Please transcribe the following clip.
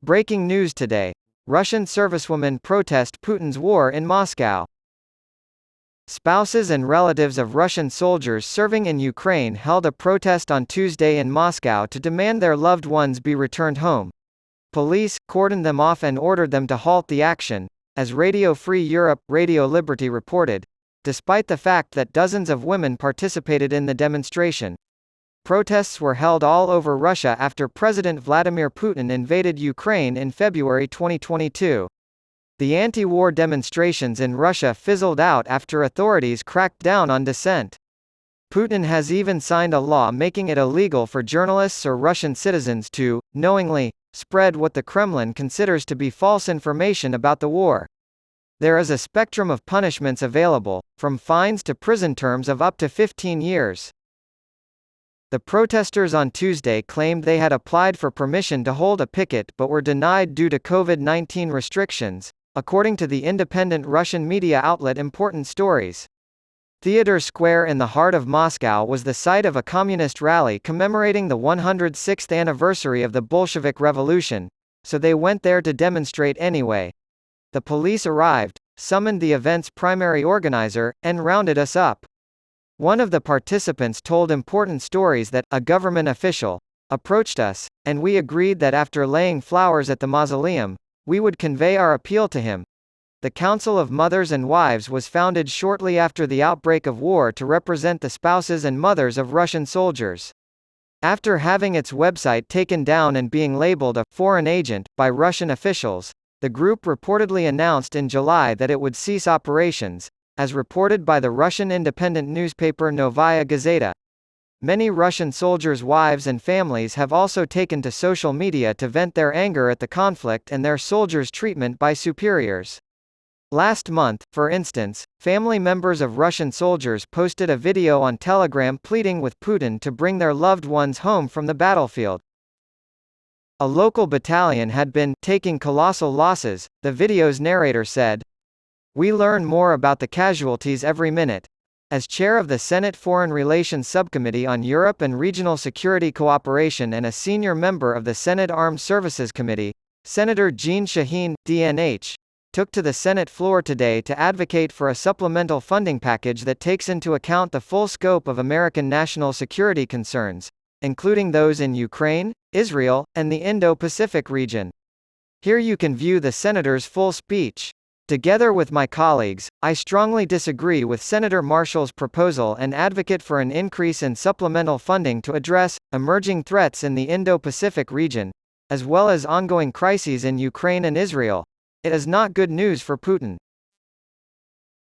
Breaking news today. Russian servicewomen protest Putin's war in Moscow. Spouses and relatives of Russian soldiers serving in Ukraine held a protest on Tuesday in Moscow to demand their loved ones be returned home. Police cordoned them off and ordered them to halt the action, as Radio Free Europe, Radio Liberty reported, despite the fact that dozens of women participated in the demonstration. Protests were held all over Russia after President Vladimir Putin invaded Ukraine in February 2022. The anti-war demonstrations in Russia fizzled out after authorities cracked down on dissent. Putin has even signed a law making it illegal for journalists or Russian citizens to, knowingly, spread what the Kremlin considers to be false information about the war. There is a spectrum of punishments available, from fines to prison terms of up to 15 years. The protesters on Tuesday claimed they had applied for permission to hold a picket but were denied due to COVID-19 restrictions, according to the independent Russian media outlet Important Stories. Theater Square in the heart of Moscow was the site of a communist rally commemorating the 106th anniversary of the Bolshevik Revolution, so they went there to demonstrate anyway. The police arrived, summoned the event's primary organizer, and rounded us up. One of the participants told Important Stories that a government official approached us, and we agreed that after laying flowers at the mausoleum, we would convey our appeal to him. The Council of Mothers and Wives was founded shortly after the outbreak of war to represent the spouses and mothers of Russian soldiers. After having its website taken down and being labeled a foreign agent by Russian officials, the group reportedly announced in July that it would cease operations, as reported by the Russian independent newspaper Novaya Gazeta. Many Russian soldiers' wives and families have also taken to social media to vent their anger at the conflict and their soldiers' treatment by superiors. Last month, for instance, family members of Russian soldiers posted a video on Telegram pleading with Putin to bring their loved ones home from the battlefield. A local battalion had been taking colossal losses, the video's narrator said. We learn more about the casualties every minute. As chair of the Senate Foreign Relations Subcommittee on Europe and Regional Security Cooperation and a senior member of the Senate Armed Services Committee, Senator Jean Shaheen, DNH, took to the Senate floor today to advocate for a supplemental funding package that takes into account the full scope of American national security concerns, including those in Ukraine, Israel, and the Indo-Pacific region. Here you can view the senator's full speech. Together with my colleagues, I strongly disagree with Senator Marshall's proposal and advocate for an increase in supplemental funding to address emerging threats in the Indo-Pacific region, as well as ongoing crises in Ukraine and Israel. It is not good news for Putin.